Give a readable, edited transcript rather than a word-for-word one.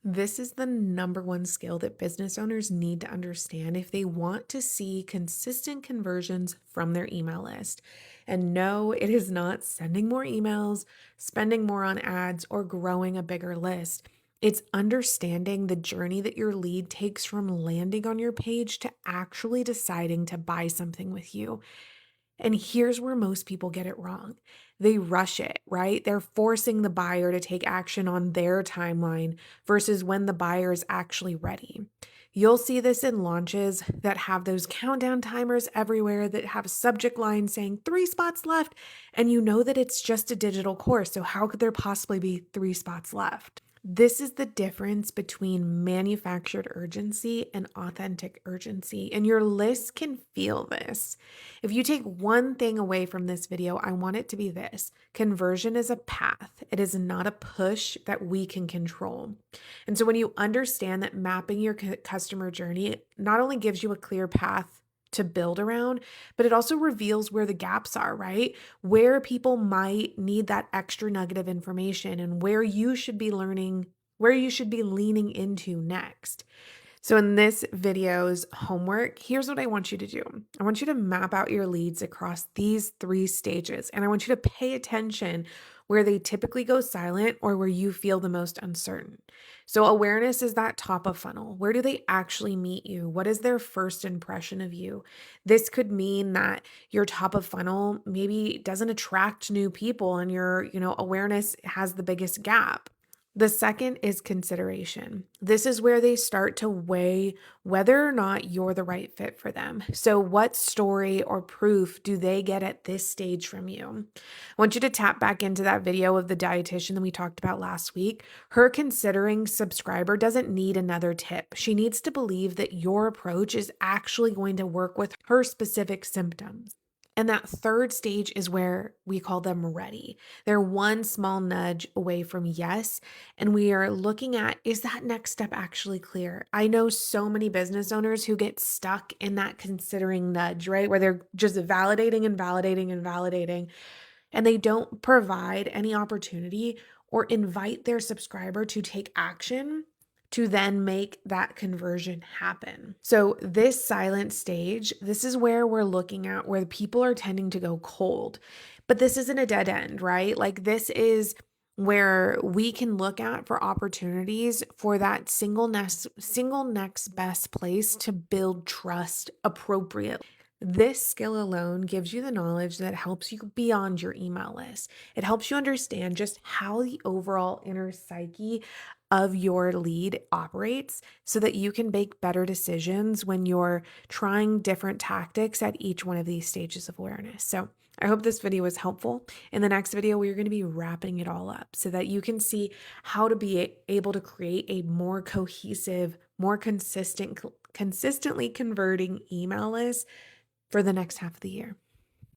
This is the number one skill that business owners need to understand if they want to see consistent conversions from their email list. And no, it is not sending more emails, spending more on ads, or growing a bigger list. It's understanding the journey that your lead takes from landing on your page to actually deciding to buy something with you. And here's where most people get it wrong. They rush it, right? They're forcing the buyer to take action on their timeline versus when the buyer is actually ready. You'll see this in launches that have those countdown timers everywhere that have subject lines saying 3 spots left, and you know that it's just a digital course. So, how could there possibly be 3 spots left? This is the difference between manufactured urgency and authentic urgency, and your list can feel this. If you take one thing away from this video, I want it to be this: conversion is a path, it is not a push that we can control. And so, when you understand that mapping your customer journey not only gives you a clear path to build around, but it also reveals where the gaps are, right? Where people might need that extra nugget of information and where you should be learning, where you should be leaning into next. So, in this video's homework, here's what I want you to do. I want you to map out your leads across these 3 stages, and I want you to pay attention where they typically go silent or where you feel the most uncertain. So, awareness is that top of funnel. Where do they actually meet you? What is their first impression of you? This could mean that your top of funnel maybe doesn't attract new people and your awareness has the biggest gap. The second is consideration. This is where they start to weigh whether or not you're the right fit for them. So, what story or proof do they get at this stage from you? I want you to tap back into that video of the dietitian that we talked about last week. Her considering subscriber doesn't need another tip. She needs to believe that your approach is actually going to work with her specific symptoms. And that third stage is where we call them ready. They're one small nudge away from yes. And we are looking at, is that next step actually clear? I know so many business owners who get stuck in that considering nudge, right? Where they're just validating and validating and validating, and they don't provide any opportunity or invite their subscriber to take action to then make that conversion happen. So, this silent stage, this is where we're looking at where the people are tending to go cold. But this isn't a dead end, right? Like, this is where we can look at for opportunities for that single next best place to build trust appropriately. This skill alone gives you the knowledge that helps you beyond your email list. It helps you understand just how the overall inner psyche of your lead operates so that you can make better decisions when you're trying different tactics at each one of these stages of awareness. So, I hope this video was helpful. In the next video, we're going to be wrapping it all up so that you can see how to be able to create a more cohesive, more consistently converting email list for the next half of the year.